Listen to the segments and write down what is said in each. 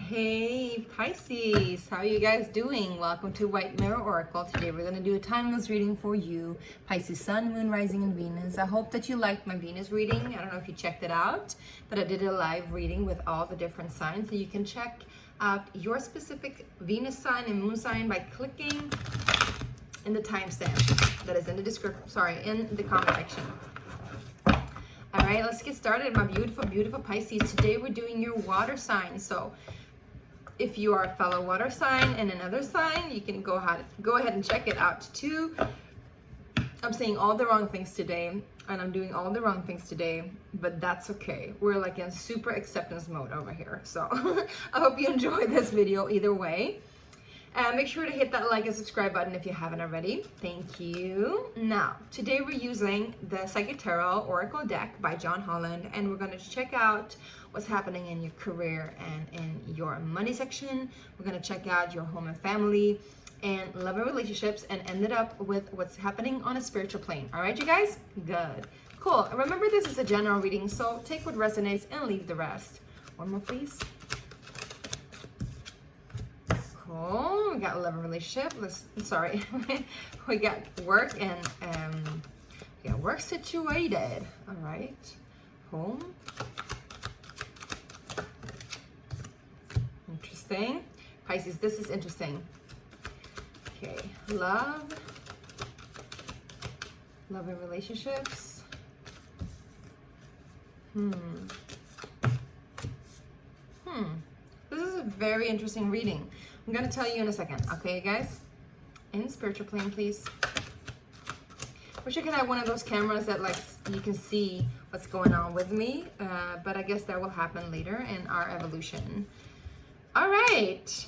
Hey Pisces, how are you guys doing? Welcome to White Mirror Oracle. Today we're going to do a timeless reading for you, Pisces Sun, Moon, Rising, and Venus. I hope that you liked my Venus reading. I don't know if you checked it out, but I did a live reading with all the different signs. So you can check out your specific Venus sign and Moon sign by clicking in the timestamp that is in the description, in the comment section. All right, let's get started, my beautiful, beautiful Pisces. Today we're doing your water sign. So if you are a fellow water sign and another sign, you can go ahead and check it out too. I'm saying all the wrong things today, and I'm doing all the wrong things today, but that's okay. We're like in super acceptance mode over here. So I hope you enjoy this video either way. Make sure to hit that like and subscribe button if you haven't already. Thank you. Now, today we're using the Psychic Tarot Oracle deck by John Holland, and we're going to check out what's happening in your career and in your money section. We're going to check out your home and family and love and relationships, and ended up with what's happening on a spiritual plane. All right, you guys? Good. Cool. Remember, this is a general reading, so take what resonates and leave the rest. One more, please. Cool. We got love and relationship. We got work and we got work situated. All right. Home. Interesting. Pisces, this is interesting. Okay. Love and relationships. This is a very interesting reading. I'm going to tell you in a second. Okay, guys? In spiritual plane, please. Wish I could have one of those cameras that like you can see what's going on with me, but I guess that will happen later in our evolution. All right.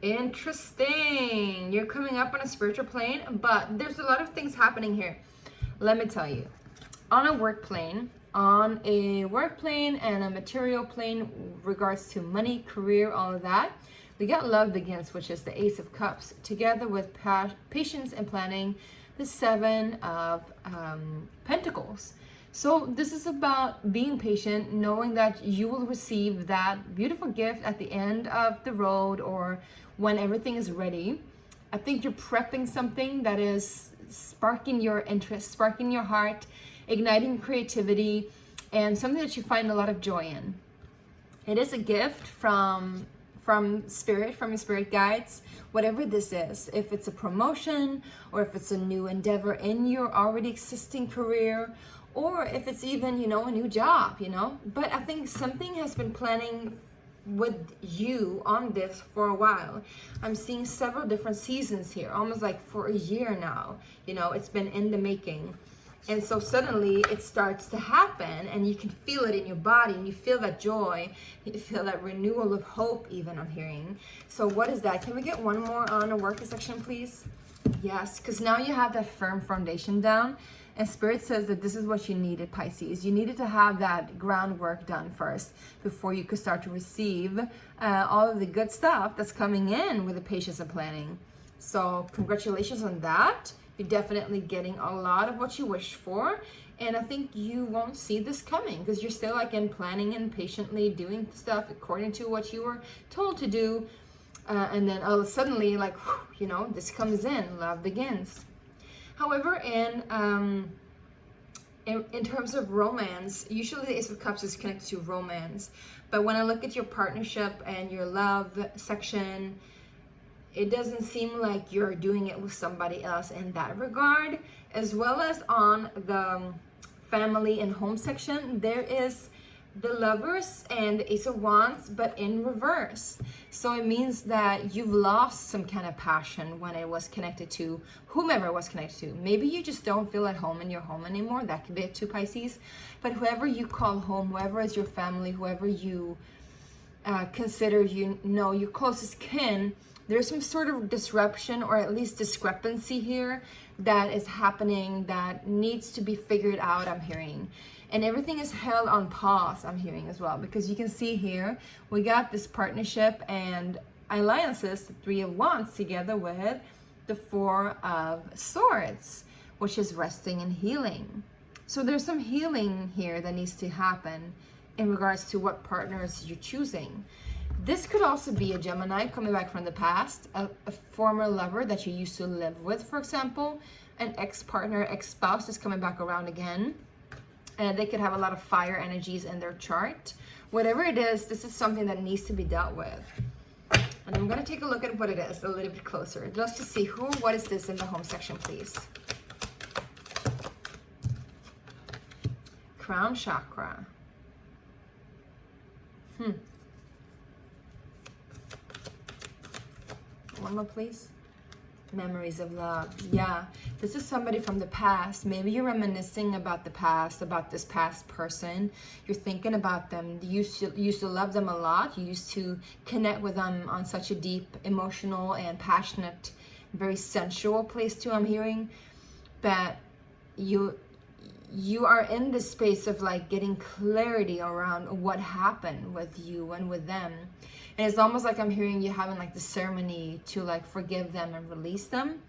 Interesting. You're coming up on a spiritual plane, but there's a lot of things happening here. Let me tell you. On a work plane and a material plane, regards to money, career, all of that, we got love begins, which is the Ace of Cups, together with patience and planning, the Seven of Pentacles. So this is about being patient, knowing that you will receive that beautiful gift at the end of the road or when everything is ready. I think you're prepping something that is sparking your interest, sparking your heart, igniting creativity, and something that you find a lot of joy in. It is a gift from spirit, from your spirit guides, whatever this is. If it's a promotion, or if it's a new endeavor in your already existing career, or if it's even, a new job, But I think something has been planning with you on this for a while. I'm seeing several different seasons here, almost like for a year now. It's been in the making. And so suddenly it starts to happen, and you can feel it in your body, and you feel that joy, you feel that renewal of hope even, I'm hearing. So what is that? Can we get one more on a worker section, please? Yes, because now you have that firm foundation down, and Spirit says that this is what you needed, Pisces. You needed to have that groundwork done first before you could start to receive all of the good stuff that's coming in with the patience and planning. So congratulations on that. You're definitely getting a lot of what you wish for, and I think you won't see this coming because you're still like in planning and patiently doing stuff according to what you were told to do, and then suddenly like this comes in, love begins. However, in terms of romance, usually the Ace of Cups is connected to romance, but when I look at your partnership and your love section, it doesn't seem like you're doing it with somebody else in that regard. As well as on the family and home section, there is the Lovers and the Ace of Wands, but in reverse. So it means that you've lost some kind of passion when it was connected to whomever it was connected to. Maybe you just don't feel at home in your home anymore. That could be it too, Pisces. But whoever you call home, whoever is your family, whoever you consider your closest kin, there's some sort of disruption or at least discrepancy here that is happening that needs to be figured out, I'm hearing. And everything is held on pause, I'm hearing as well, because you can see here, we got this partnership and alliances, the Three of Wands together with the Four of Swords, which is resting and healing. So there's some healing here that needs to happen in regards to what partners you're choosing. This could also be a Gemini coming back from the past, a former lover that you used to live with, for example, an ex-partner, ex-spouse is coming back around again. And they could have a lot of fire energies in their chart. Whatever it is, this is something that needs to be dealt with. And I'm going to take a look at what it is a little bit closer. Let's just see what is this in the home section, please. Crown chakra. One more, please. Memories of love. Yeah, this is somebody from the past. Maybe you're reminiscing about the past, about this past person. You're thinking about them. You used to love them a lot. You used to connect with them on such a deep, emotional, and passionate, very sensual place too, I'm hearing. But you are in this space of like getting clarity around what happened with you and with them. And it's almost like I'm hearing you having like the ceremony to like forgive them and release them.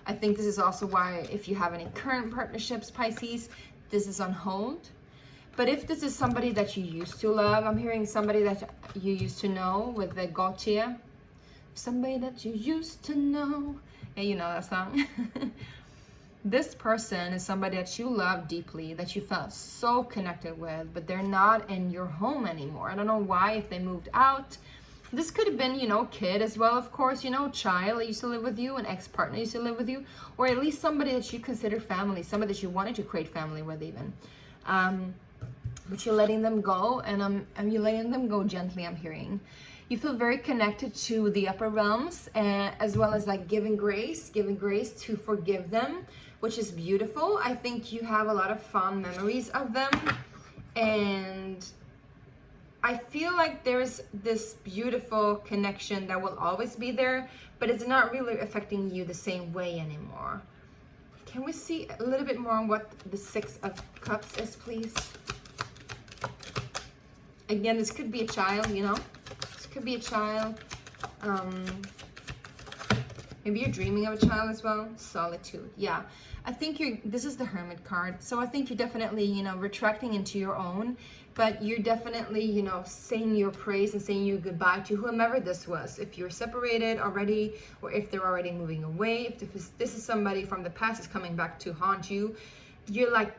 I think this is also why if you have any current partnerships, Pisces, this is on hold. But if this is somebody that you used to love, I'm hearing somebody that you used to know with the Gautier. Somebody that you used to know. Yeah, you know that song. This person is somebody that you love deeply, that you felt so connected with, but they're not in your home anymore. I don't know why, if they moved out. This could have been, kid as well, of course, child that used to live with you, an ex-partner used to live with you, or at least somebody that you consider family, somebody that you wanted to create family with even. But you're letting them go, and you're letting them go gently, I'm hearing. You feel very connected to the upper realms, as well as like giving grace to forgive them, which is beautiful. I think you have a lot of fond memories of them, and I feel like there's this beautiful connection that will always be there, but it's not really affecting you the same way anymore. Can we see a little bit more on what the Six of Cups is, please? Again, this could be a child, This could be a child. Maybe you're dreaming of a child as well. Solitude, yeah. I think this is the Hermit card. So I think you're definitely, retracting into your own, but you're definitely, saying your praise and saying your goodbye to whomever this was. If you're separated already, or if they're already moving away, if this is somebody from the past is coming back to haunt you, you're like,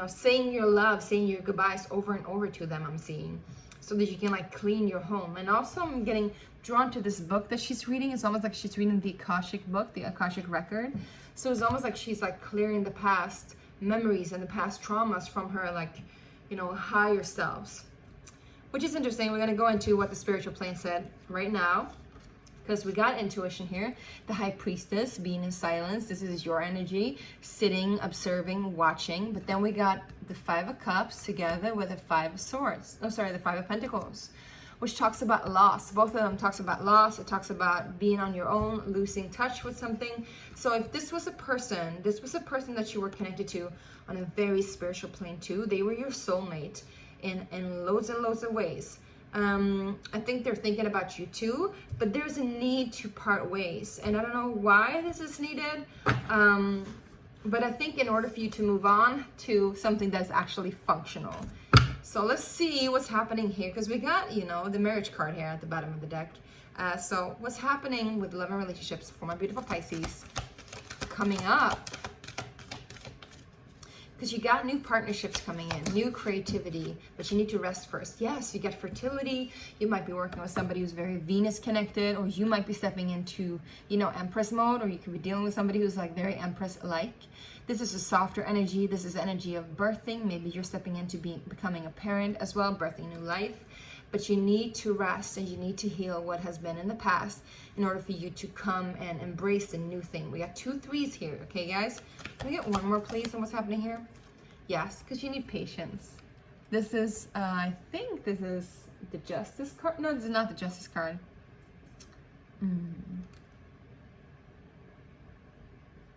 saying your love, saying your goodbyes over and over to them, I'm seeing, so that you can like clean your home. And also I'm getting drawn to this book that she's reading. It's almost like she's reading the Akashic book, the Akashic record. So it's almost like she's like clearing the past memories and the past traumas from her, like, higher selves, which is interesting. We're going to go into what the spiritual plane said right now, because we got intuition here. The High Priestess being in silence. This is your energy, sitting, observing, watching. But then we got the Five of Cups together with the Five of Swords. Oh, sorry, the Five of Pentacles, which talks about loss. Both of them talks about loss. It talks about being on your own, losing touch with something. So if this was a person that you were connected to on a very spiritual plane too, they were your soulmate in loads and loads of ways. I think they're thinking about you too, but there's a need to part ways. And I don't know why this is needed, but I think in order for you to move on to something that's actually functional. So let's see what's happening here, because we got, the marriage card here at the bottom of the deck. So what's happening with love and relationships for my beautiful Pisces coming up? Because you got new partnerships coming in, new creativity, but you need to rest first. Yes, you get fertility. You might be working with somebody who's very Venus connected, or you might be stepping into, Empress mode, or you could be dealing with somebody who's like very Empress-like. This is a softer energy. This is energy of birthing. Maybe you're stepping into becoming a parent as well, birthing new life. But you need to rest and you need to heal what has been in the past in order for you to come and embrace the new thing. We got 2 3s here, okay, guys? Can we get one more, please, on what's happening here? Yes, because you need patience. This is, I think this is the Justice card. No, this is not the Justice card.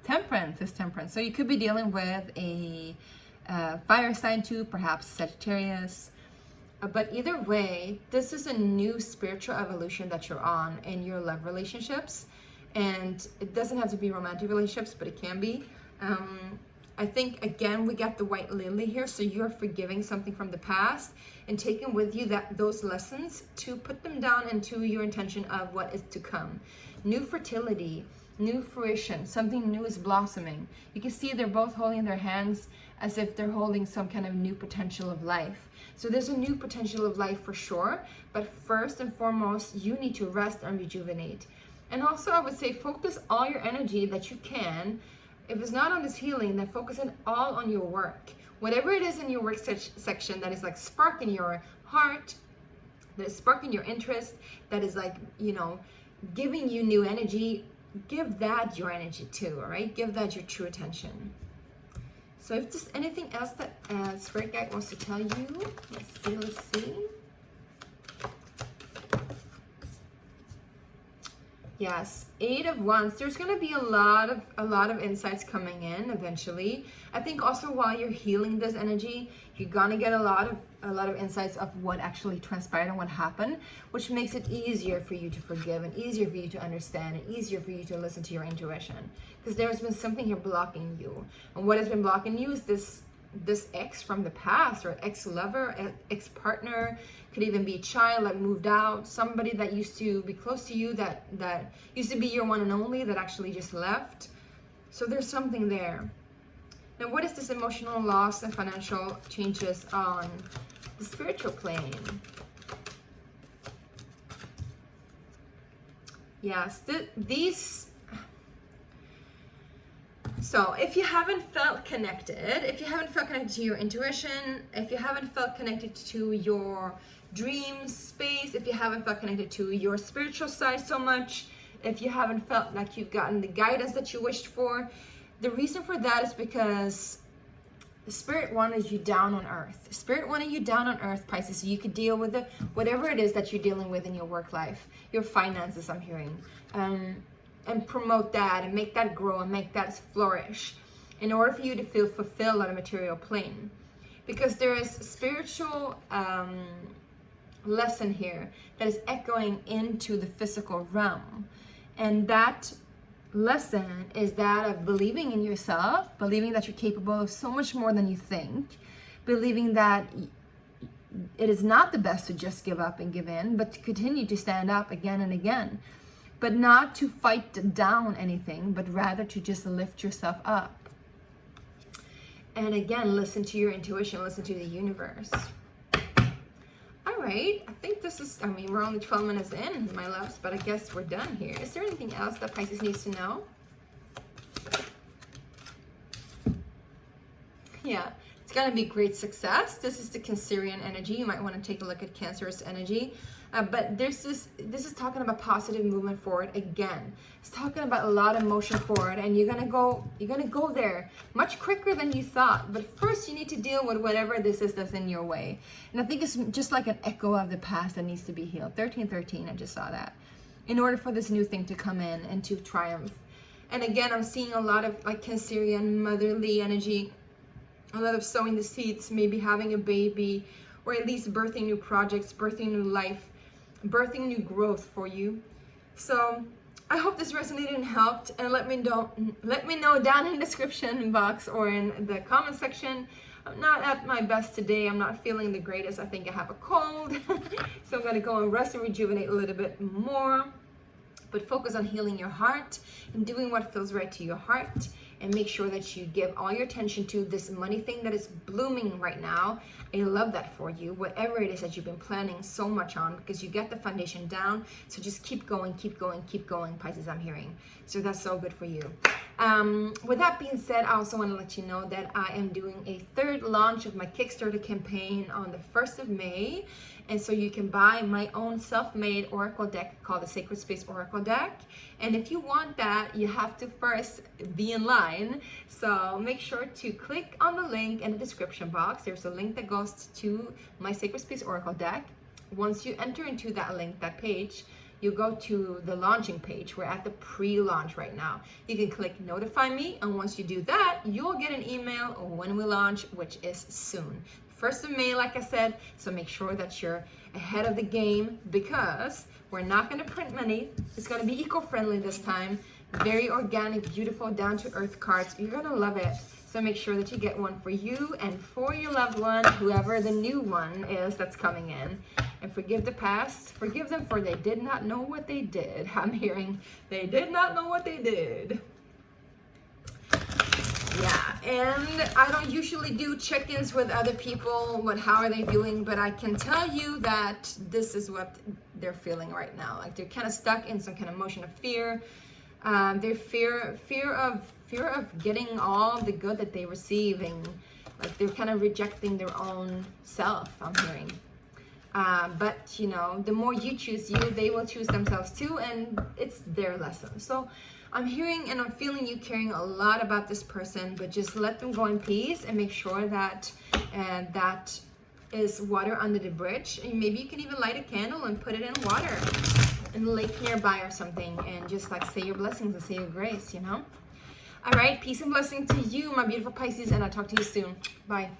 Temperance is Temperance. So you could be dealing with a fire sign too, perhaps Sagittarius. But either way, this is a new spiritual evolution that you're on in your love relationships. And it doesn't have to be romantic relationships, but it can be. I think, again, we got the white lily here, so you're forgiving something from the past and taking with you those lessons to put them down into your intention of what is to come. New fertility, new fruition, something new is blossoming. You can see they're both holding their hands as if they're holding some kind of new potential of life. So there's a new potential of life for sure, but first and foremost, you need to rest and rejuvenate. And also, I would say focus all your energy that you can. If it's not on this healing, then focus it all on your work. Whatever it is in your work section that is like sparking your heart, that is sparking your interest, that is like, you know, giving you new energy, give that your energy too, all right? Give that your true attention. So if there's anything else that Spirit Guide wants to tell you, let's see. Yes, 8 of Wands. There's going to be a lot of insights coming in eventually. I think also while you're healing this energy, you're going to get a lot of insights of what actually transpired and what happened, which makes it easier for you to forgive and easier for you to understand and easier for you to listen to your intuition, because there's been something here blocking you. And what has been blocking you is this ex from the past, or ex-lover, ex-partner, could even be a child that moved out, somebody that used to be close to you, that used to be your one and only, that actually just left. So there's something there. Now, what is this emotional loss and financial changes on the spiritual plane? Yes, these... So if you haven't felt connected, to your intuition, if you haven't felt connected to your dream space, if you haven't felt connected to your spiritual side so much, if you haven't felt like you've gotten the guidance that you wished for, the reason for that is because the Spirit wanted you down on earth. Spirit wanted you down on earth, Pisces, so you could deal with whatever it is that you're dealing with in your work life, your finances, I'm hearing. And promote that and make that grow and make that flourish in order for you to feel fulfilled on a material plane. Because there is spiritual lesson here that is echoing into the physical realm. And that lesson is that of believing in yourself, believing that you're capable of so much more than you think, believing that it is not the best to just give up and give in, but to continue to stand up again and again. But not to fight down anything, but rather to just lift yourself up. And again, listen to your intuition, listen to the universe. All right, I think this is, we're only 12 minutes in, my loves, but I guess we're done here. Is there anything else that Pisces needs to know? Yeah, it's going to be great success. This is the Cancerian energy. You might want to take a look at Cancerous energy. But this is talking about positive movement forward again. It's talking about a lot of motion forward, and you're gonna go there much quicker than you thought. But first, you need to deal with whatever this is that's in your way. And I think it's just like an echo of the past that needs to be healed. 1313, I just saw that. In order for this new thing to come in and to triumph. And again, I'm seeing a lot of like Cancerian motherly energy, a lot of sowing the seeds, maybe having a baby, or at least birthing new projects, birthing new life, birthing new growth for you. So I hope this resonated and helped, and let me know down in the description box or in the comment section. I'm not at my best today. I'm not feeling the greatest. I think I have a cold. So I'm going to go and rest and rejuvenate a little bit more. But focus on healing your heart and doing what feels right to your heart. And make sure that you give all your attention to this money thing that is blooming right now. I love that for you, whatever it is that you've been planning so much on, because you get the foundation down. So just keep going, Pisces, I'm hearing. So that's so good for you. With that being said, I also want to let you know that I am doing a third launch of my Kickstarter campaign on the 1st of May. And so you can buy my own self-made oracle deck called the Sacred Space Oracle Deck. And if you want that, you have to first be in line. So make sure to click on the link in the description box. There's a link that goes to my Sacred Space Oracle Deck. Once you enter into that link, that page, you go to the launching page. We're at the pre-launch right now. You can click notify me, and once you do that, you'll get an email when we launch, which is soon. 1st of May, like I said, so make sure that you're ahead of the game, because we're not going to print money. It's going to be eco-friendly this time. Very organic, beautiful, down-to-earth cards. You're going to love it. So make sure that you get one for you and for your loved one, whoever the new one is that's coming in. And forgive the past. Forgive them for they did not know what they did. I'm hearing they did not know what they did. Yeah, and I don't usually do check-ins with other people, how are they doing, but I can tell you that this is what they're feeling right now. Like they're kind of stuck in some kind of emotion of fear. Their fear of getting all the good that they're receiving. Like they're kind of rejecting their own self, I'm hearing. But you know, the more you choose you, they will choose themselves too, and it's their lesson. So I'm hearing and I'm feeling you caring a lot about this person, but just let them go in peace and make sure that that is water under the bridge. And maybe you can even light a candle and put it in water in a lake nearby or something, and just like say your blessings and say your grace, you know? All right, peace and blessing to you, my beautiful Pisces, and I'll talk to you soon. Bye.